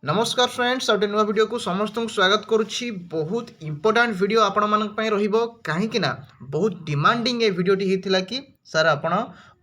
नमस्कार फ्रेंड्स आउटे नुआ वीडियो को समस्त को स्वागत करुच्ची। बहुत इंपोर्टाट वीडियो आपण मानक पई रहिबो कहीं ना बहुत डिमांडिंग ए वीडियोटी होता कि सर आपण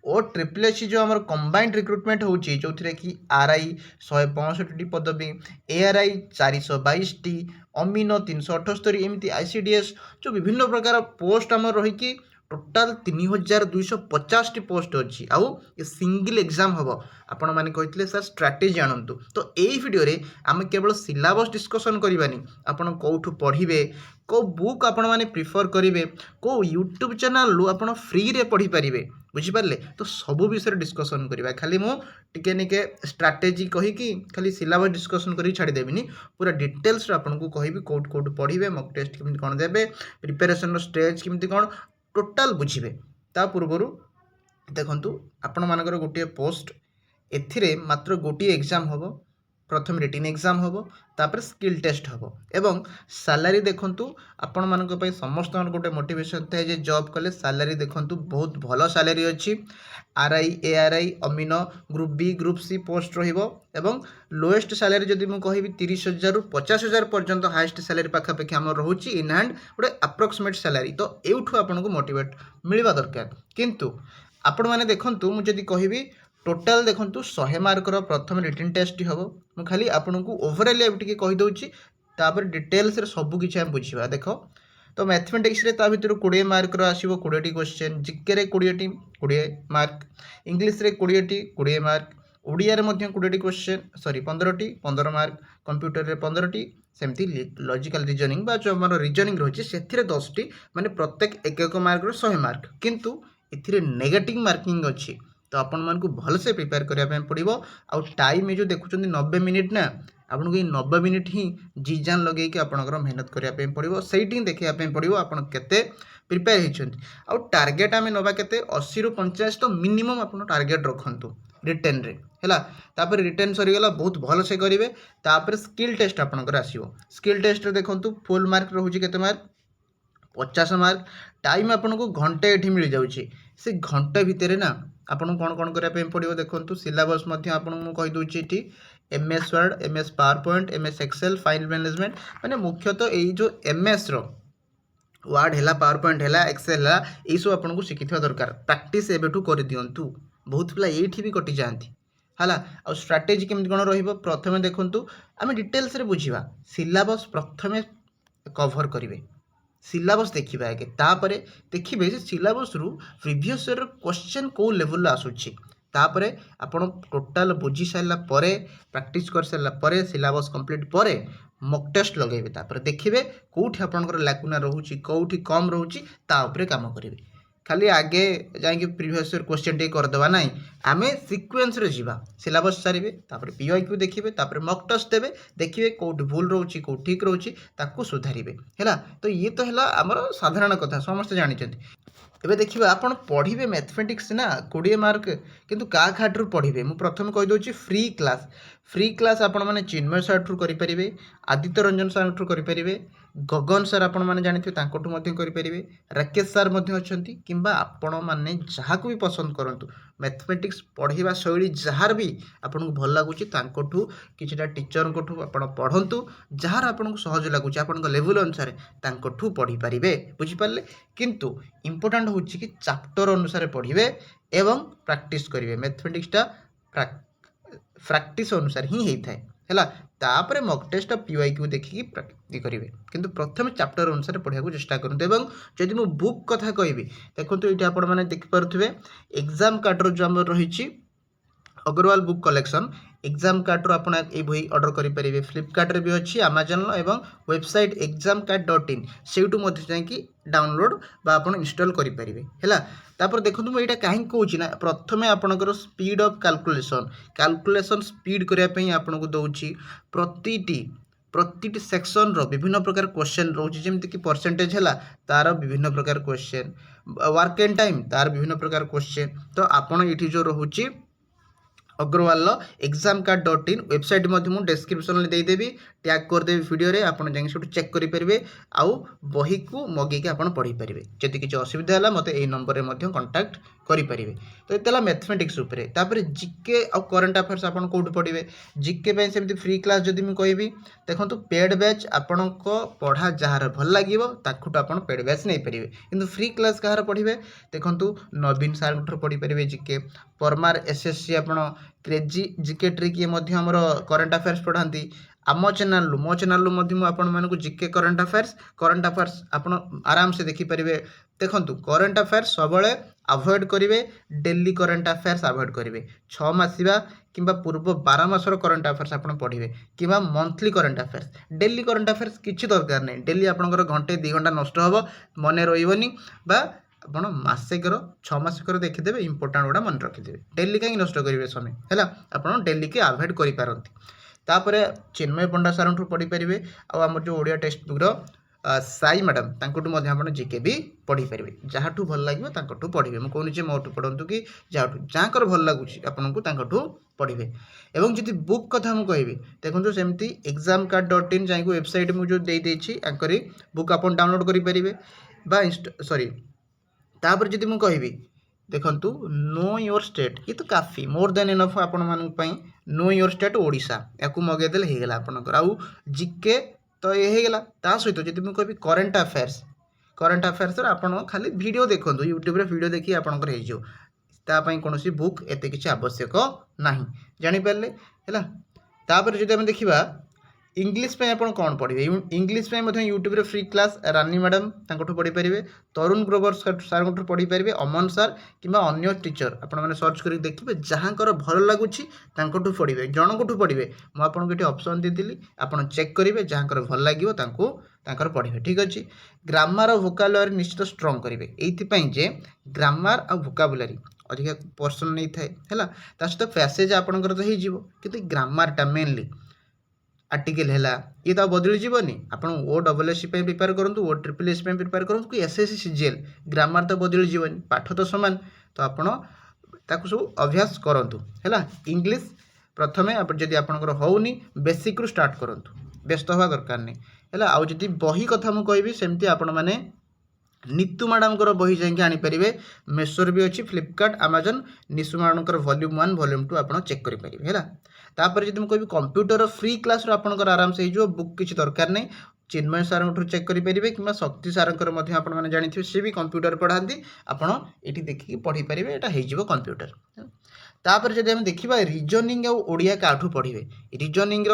ओ ट्रिपल एस जो आम कंबाइंड रिक्रुटमेंट होची जो कि आरआई 165 पदवी, एआरआई 422 टी, अमीन 378 एमती आईसीडीएस जो विभिन्न प्रकार पोस्ट आम रही टोटाल 3250 टी पोस्ट अच्छी आउ सिंगल एग्जाम हम आपण मैंने कहते सर स्ट्राटेजी आणतु। तो यही वीडियो रे आम केवल सिलेबस डिस्कसन करवानी आपण कौठू पढ़े कौ बुक आपण मैंने प्रिफर करेंगे कौ यूट्यूब चैनल आप फ्री रे पढ़ी पारे बुझिपारे। तो सब विषय डिस्कसन करवा खाली मुझे निके स्ट्राटेजी कहीकि खाली सिलेबस डिस्कसन कर छाड़देवी पूरा डिटेल्स आपको कहबी कौट कौट पढ़े मक टेस्ट केमती कौन देवे प्रिपेरेसन स्टेज केमती कौन टोटाल बुझे। ता पूर्वर देखु आपण मानकर गोटे पोस्ट एथिरे मात्र गोटे एग्जाम हम प्रथम रिटिन एग्जाम हम तापर स्किल टेस्ट हम एवं सैलरी देखु आपण मान समस्त गोटे मोटिवेशन थाए जे जॉब कले सैलरी देखु बहुत भल सैलरी अच्छी। आरआई एआरआई अमीन group B group C post एवं लोएस्ट सैलरी जदि मुझे कहि 30,000 रु 50,000 पर्यंत हाईएस्ट सैलरी पाखापाखि आम रोचे इन हैंड गोटे अप्रोक्सीमेट सैलरी। तो यूठू आपको मोटिवेट मिलवा दरकार किंतु आपण मैंने देखु मुझे कहि टोटाल देखु 100 मार्क प्रथम रिटिन टेस्ट हम मुझे खाली आपन को ओवरऑल टी कहीदे तापर डिटेल्स सबकि आम बुझा। देख तो मैथमेटिक्स रे ता भितर 20 मार्क आसो 20 क्वेश्चन, जिके रे 20 मार्क, इंग्लिश रे 20 मार्क, ओडिया रे 20 क्वेश्चन 15 मार्क, कंप्यूटर रे 15 सेमती लॉजिकल रीजनिंग बा जो आम रीजनिंग रही है 10 माने प्रत्येक एक मार्क 100 मार्क किंतु इथिरे नेगेटिव मार्किंग अच्छी। तो आपण मानकु भलसे प्रिपेयर करने पड़ो आउ टाइम जो देखुं 90 मिनिट ना आपन को 90 मिनिट ही जी जान लगे कि आपंकर मेहनत करने पड़ो से देखापी पड़ो आपड़ के प्रिपेयर होती आउ टार्गेट आम नवा के 80 रु 50 तो मिनिमम आप टार्गेट रखु रिटेन रे है। तापर रिटेन सरीगला बहुत भल से करेंगे तापर स्किल टेस्ट आपंकर आसो। स्किल टेस्ट देखु फुल मार्क रोचे के मार्क 50 मार्क टाइम आपन को घंटे ये मिल जाऊँगी से घंटे भितर ना आपन कौन कौन करने पड़ो देखो सिलेबस आपको कहीदे ये MS Word, MS PowerPoint, MS Excel, file management माने मुख्यतः यही जो एमएस रो वर्ड है, पावर पॉइंट है, एक्सेल है, यही सब आपको शिखि दरकार। प्रैक्टिस एबेठू कर दिंतु बहुत पिला ये भी कटि जाती है। आ स्ट्राटेजी केमती कौन रथम देखु आम डिटेल्स रे बुझा सिलेबस प्रथमे कवर करेंगे सिलेबस देखा आगे तापर देखिए सिलेबस रु प्रीवियस ईयर क्वेश्चन कौ लेवल आसूची तापर आपन टोटाल बुझी सारा प्रैक्टिस कर सारा सिलेबस कंप्लीट पर मक टेस्ट लगेबे तापर देखिए कौटी आपंकर लाकुना रोचे कौटी कम रोचे काम करेंगे। खाली आगे जाकि प्रीवियस ईयर क्वेश्चन टे करदेवा ना आम सिक्वेन्स रे जीवा सिलेबस सारे तापर पीवाईक्यू देखिए तापर मक टेस्ट देवे देखिए कौट भूल रोचे कौ ठीक रोचे ताकू सुधारिबे है। तो ये तो है आमर साधारण कथा समस्ते जानते। एबे देखिए आप पढ़े मैथमेटिक्स ना 20 मार्क किंतु का खाटू पढ़े मुझे प्रथम कहीदे फ्री क्लास आपण मैंने चिन्मय सार ठू करेंगे, आदित्य रंजन सार ठू करेंगे, गगन सार आपण मैंने जानते करेंगे, राकेश सार अच्छा कि आपण मैंने जहाँ को भी पसंद करूँ मैथमेटिक्स पढ़ा शैली जार भी आपको भल लगुच कि टीचर को पढ़तु जार आपको सहज लगुच आप लेवल अनुसार पढ़ी पारे बुझिपारे। किंतु इम्पोर्टाट हूँ कि चैप्टर अनुसार पढ़े एवं प्रैक्टिस करेंगे मैथमेटिक्सटा प्रैक्टिस अनुसार ही होता है। तापर मक टेस्ट पीवाईक्यू देखिए प्रैक्टिस करेंगे किंतु प्रथम चैप्टर अनुसार पढ़ा चेष्टा करूँ। एवं जदि मुझे बुक कथा कहि देखो ये आपण मैंने देखिपे एग्जाम कार्डर जो आम रही Agarwal book collection exam card आप बही ऑर्डर करेंगे फ्लिपकार्ट रे भी अच्छी अमेजन एवं वेबसाइट examcard.in से डाउनलोड बा आप इंस्टॉल करेंगे है। तापर देखो मुझे यहाँ कहीं कौच ना प्रथमे आपंकर स्पीड ऑफ कैलकुलेशन स्पीड करने आपको दूसरी प्रति सेक्शन रो विभिन्न प्रकार क्वेश्चन रोचे जमीक कि परसेंटेज है तार विभिन्न प्रकार क्वेश्चन वर्क एंड टाइम तार विभिन्न प्रकार क्वेश्चन। तो आपड़ ये जो रोचे अग्रवाल examcard.in वेबसाइट मुझे डिस्क्रिप्शन में देदेवी टैग करदेवी वीडियो रे आपन जाई सब चेक करि परिबे आउ बही को मगे के आपन पढ़ी परिबे जदि किछ असुविधा होला मते एई नंबर रे मध्य कांटेक्ट करि परिबे। तो एतला मैथमेटिक्स ऊपर तापर जीके आ करंट अफेयर्स आपन कोड पढ़िबे जीके पे सेमति फ्री क्लास जदि मैं कहबी देखंतु पेड बैच आपन को पढ़ा जहार भल लागिवो ताकुट आपन पेड बैच नै परिबे किंतु फ्री क्लास कहार पढ़िबे देखंतु नवीन सार गुटर पढ़ी परिबे जीके परमार एसएससी आपन क्रेजी जीके ट्रिक ये मध्य हमर करंट अफेयर्स पढ़ाती आम चैनल मो चैनल आपण मानक जीके करंट अफेयर्स आपण आराम से देखि परिबे। देखंतु करंट अफेयर्स सबले अवॉइड करिवे डेली करंट अफेयर्स अवॉइड करिवे 6 मासिबा किंबा पूर्व 12 मासर करंट अफेयर्स आपण पढ़िवे किंबा monthly current affairs daily current affairs किछि दरकार नै डेली आपनकर घंटे 2 घंटा नष्ट होबो मने रहिबोनी बा आपण मासिकर 6 मासिकर देखिदेवे इंपोर्टेंट गुड़ा मन रखिदेवे डेली कहीं नष्ट करेंगे समय है आप डेली के अवॉइड करि पारंती। तापर चिन्मय पंडा सार पढ़ी पारे आम जो Odia text book Sai madam तांकुठु मध्य आपण जीके भी पढ़ी पारे जहाँठू भल लगे तांकुठु पढ़िबे मु कहूनी जे मोठू पढ़ंतु कि जहाँकर भल लगुच आपनकु तांकुठु पढ़िबे। एवं जदि बुक कथा मु कहबी देखंतु सेमती examcard.in जाई को वेबसाइट मु जो दे देछि आकरी बुक आपण डाउनलोड करि परिबे बा सॉरी तापर जदि मु कहबी देखंतु नो योर स्टेट ये तो काफी मोर देन एनफ आपण मानक पई नो योर स्टेट ओडिशा याकू मगे देले हे गेला आपनकर आउ जीके तो ये हे गेला ता सहित जदि मु कहबी करंट अफेयर्स आपण खाली वीडियो देखंतु यूट्यूब रे वीडियो देखि आपनकर हे जो ता पई कोनोसी बुक एते किछि आवश्यक नाही जानि परले हैला। तापर जदि हम देखिबा इंग्लिश पे आपण कौन पढ़े इंग्लिश पे मतलब यूट्यूब रे फ्री क्लास रानी मैडम तांकोठु पढ़ी पारे तरुण ग्रोवर सार को पढ़ी पारे अमन सार किंबा अन्य टीचर आपण माने सर्च करी देखिबे जहाँकर भल लागुची तांकोठु पढ़िबे जनकोठु पढ़िबे मु आपन के ऑप्शन देदिली आपण चेक करिवे जहाँकर भल लागिवो तांको तांकर पढ़िबे ठीक अछि। ग्रामर और वोकाबुलरी निश्चित स्ट्रांग करिवे एथि पई जे ग्रामर और वोकाबुलरी अधिक पर्सन नहीं थाए हैला ता सहित पैसेज आपनकर तो हे जीवो किंतु ग्रामर टा मेनली आर्टिकल है ये तो बदली जीवनी आप OSSC प्रिपेयर करूँ OSSS प्रिपेयर करूँ कि SSC CGL ग्रामर तो बदली जीवनी पाठ तो सामान तो आपण ताकू सब अभ्यास करूँ है इंग्लिश प्रथमे जदि आपंकर होनी बेसिक रु स्टार्ट करूँ व्यस्त हवा दरकार नहीं है आउ जदि बही कथा मुझे कहबी सेमती आपण मैंने नीतू मैडम बही जाकि आनीपारे मेसोर भी अच्छी Flipkart Amazon Nishu madam volume 1 volume 2 आप चेक करेंगे है। तापर जब मुझे कंप्यूटर फ्री क्लास आपंकर आराम से हो बुक किसी दरकार नहीं चिन्मय सार चेक करेंगे कि शक्ति सार आपने जानी सी भी कंप्यूटर पढ़ाती आपड़ ये देखिए पढ़ी पारे यहाँ कंप्यूटर। तापर जब हम देखा रिजनिंग और ओडिया काठू पढ़े रिजनिंग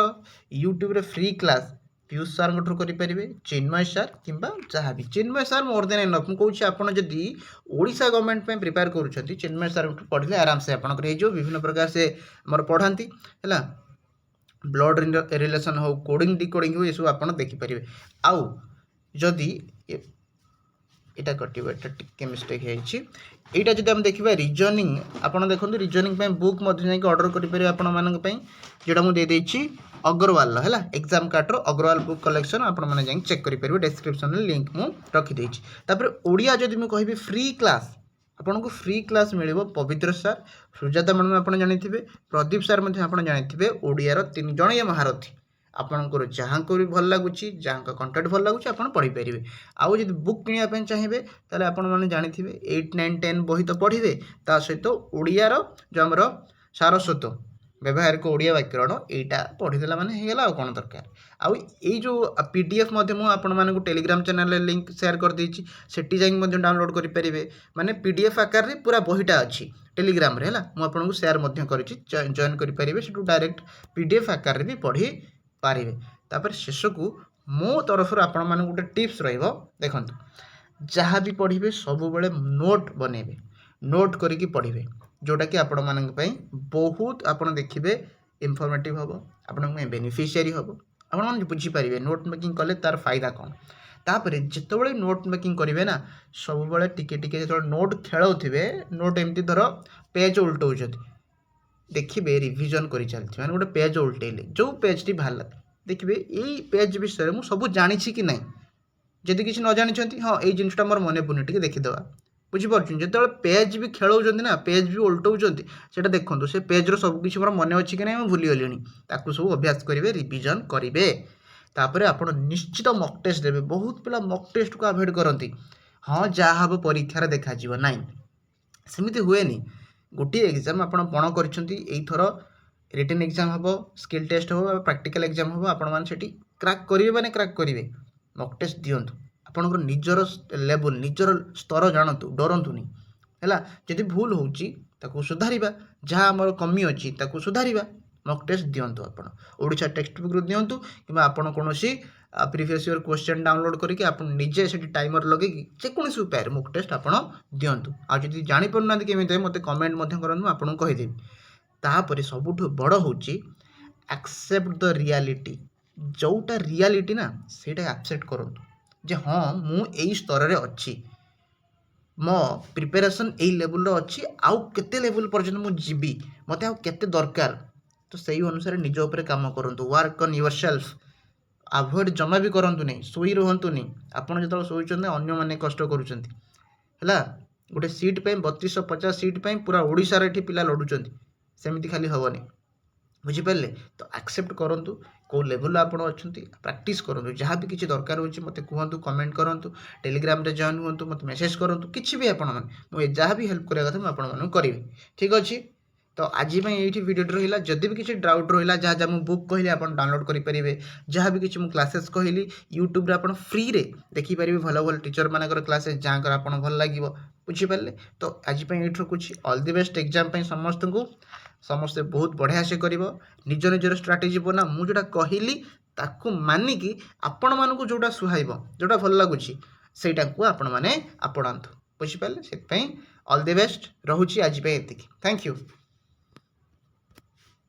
यूट्यूब रे फ्री क्लास पीयूष सार करेंगे चिन्मय सार कि जहाँ भी चिन्मय सार मोर देन एनफ मुझे आपड़ जदि ओडिशा गवर्नमेंट में प्रिपेयर करुँच चिन्मय सार पढ़ले आराम से आपंकर विभिन्न प्रकार से मोर पढ़ाती है ब्लड रिलेशन हो कोडिंग डिकोडिंग हो ये सब आप देखिपारे। आउ जदि यहाँ कटे टे मिस्टेक होटा जब हम देखा रिजनिंग आपड़ देखो रिजनिंग बुक ऑर्डर करेंगे आपण मानी जोटा मुझे देदेछि अग्रवाल है examcard अग्रवाल बुक कलेक्शन आपने जाए चेक करेंगे डिस्क्रिप्शन लिंक मुझे रखीदेछि। तापर ओडिया जदि मैं कहबी फ्री क्लास आपको फ्री क्लास मिल पवित्र सार सुजाता मैडम आप जानी प्रदीप सार आप जानी ओडियार 3 जण ये महारथी आपंकर जहाँ को भी भल लगुच जहाँ का कंटेंट भल लगुच आप पढ़ी पारे। आउ जब बुक किणापी चाहिए ताले आपण मैंने जानी 8, 9, 10 बही तो पढ़े ता सहित ओडियार जो आमर सारस्वत व्यवहारिक ओडिया व्याकरण यहाँ पढ़ीदेला माने हेगला आ कौन दरकार। आउ ये जो PDF आपको टेलीग्राम चैनल लिंक शेयर कर देछि सेठी जाई डाउनलोड करेंगे माने PDF आकार रे पूरा बहीटा अच्छी टेलीग्राम रे है मुझे शेयर जॉइन करेंगे से डायरेक्ट PDF आकार रे भी पढ़ी पारे। तापर शेष को मो तरफ आपण मान गोटे टिप्स रहिबो देखंतु जहाँ भी पढ़िबे सब बेले नोट बनेबे नोट करिकी पढ़िबे जोटा कि आपण मानक पई बहुत आपण देखिबे इनफॉर्मेटिव हबो आपण में बेनिफिशियरी हबो आपण मान बुझी पारिबे नोट मेकिंग कले तार फायदा कौन। तापर जितेबाला नोट मेकिंग करेंगे ना सब बेले टिके टिके जो नोट खेलाउथिबे नोट एमती धर पेज उल्टाउछथि देखिए रिविजन कर चलती मैंने गोटे पेज उल्टेले जो पेज टी बाहर देखिए यही पेज विषय में सब जानी कि ना जदि किसी न जानी हाँ ये जिनटा मोर मन पड़ुनि टे देखीदे बुझिपारुछन् जेतेबेले पेज भी खेलाउछन्ति ना पेज भी उल्टाउछन्ति सेटा देखंतु से पेज रो सब किछि मोर मने अछि कि नै हम भूली गलिनी ताकू सब अभ्यास करिवे रिवीजन करिवे तापर आपण निश्चित मॉक टेस्ट देबे बहुत पिला मॉक टेस्ट को अवॉइड करंती हाँ जहाँ हम परीक्षा देखा जीव नाइ सेमिति हुएनी गोटे एग्जाम आपण पण करछन्ति एई थरो रिटन एग्जाम हबो स्किल टेस्ट हबो प्रैक्टिकल एग्जाम हबो आपण मान सेठी क्रैक करिवे माने क्रैक करिवे मॉक टेस्ट दियंतु आपणकर निजर लेवल निजर स्तर जानतु डरंतुनी हैला जदि भूल होउची ताकू सुधारिबा जहाँ हमर कमी अछि ताकू सुधारिबा मॉक टेस्ट दियंतु आपण ओडिशा टेक्स्ट बुक रो दियंतु किबा आपण कोनोसी प्रीवियस ईयर क्वेश्चन डाउनलोड करके आपण निजे सेठी टाइमर लगे जे कोनोसी उपाय मॉक टेस्ट आपण दियंतु आ जदि जानि पड़ना केमिते मते कमेंट मध्य करनु आपण कहि देबी तापरे सबुठु बड़ होउची एक्सेप्ट द रियलिटी जोटा रियलिटी ना सेटा एक्सेप्ट करंतु जे हाँ मु एई स्तर रे अछि मो प्रिपरेशन एई लेवल रो अछि आउ केते लेवल पर्यंत मु जीबी मते आउ केते दरकार तो सही अनुसार निज ऊपर काम करंतु वर्क ऑन योरसेल्फ अवॉइड जमा भी करंतु नहीं सोई रहंतु नहीं आपण जतल सोइचंदे अन्य माने कष्ट करूचंती हैला गोटे सीट पे 3250 सीट पे पूरा ओडिसा रे एठी पिला लडुचंती सेमिति खाली हबनी बुझी पाले तो एक्सेप्ट करंतु को लेवल आपण अछंती प्रैक्टिस करंतु जहाँ भी किछि दरकार होची मते कहंतु कमेंट करंतु टेलीग्राम रे जॉइन हुंतु मते मेसेज करंतु किछि भी आपण माने मु जहाँ भी हेल्प करिया कथा मु आपण मानु करिवि ठीक अछि तो आज ये वीडियो रहा जदि भी किसी डाउट रहा जहाँ जहाँ मुझे बुक कहली आप डाउनलोड करेंगे जहाँ भी किसी मुझे क्लासेस कहली यूट्यूब रे आप फ्री रे देखिपारे भल भल टीचर मानकर क्लासेस जहाँ कर आप भल लगे बुझीपारे तो आज ये रखुच्छी ऑल द बेस्ट एग्जाम समस्त को समस्ते बहुत बढ़िया से कर निज निजर स्ट्राटेजी बना मुझे जोटा कहली ताकू मानिकी आपण मानक जोटा सुहाइब जोटा भल लगुच सेटा को आपण मैंने आपणातु बुझीपारे से ऑल द बेस्ट रोची आज एतिकी थैंक यू।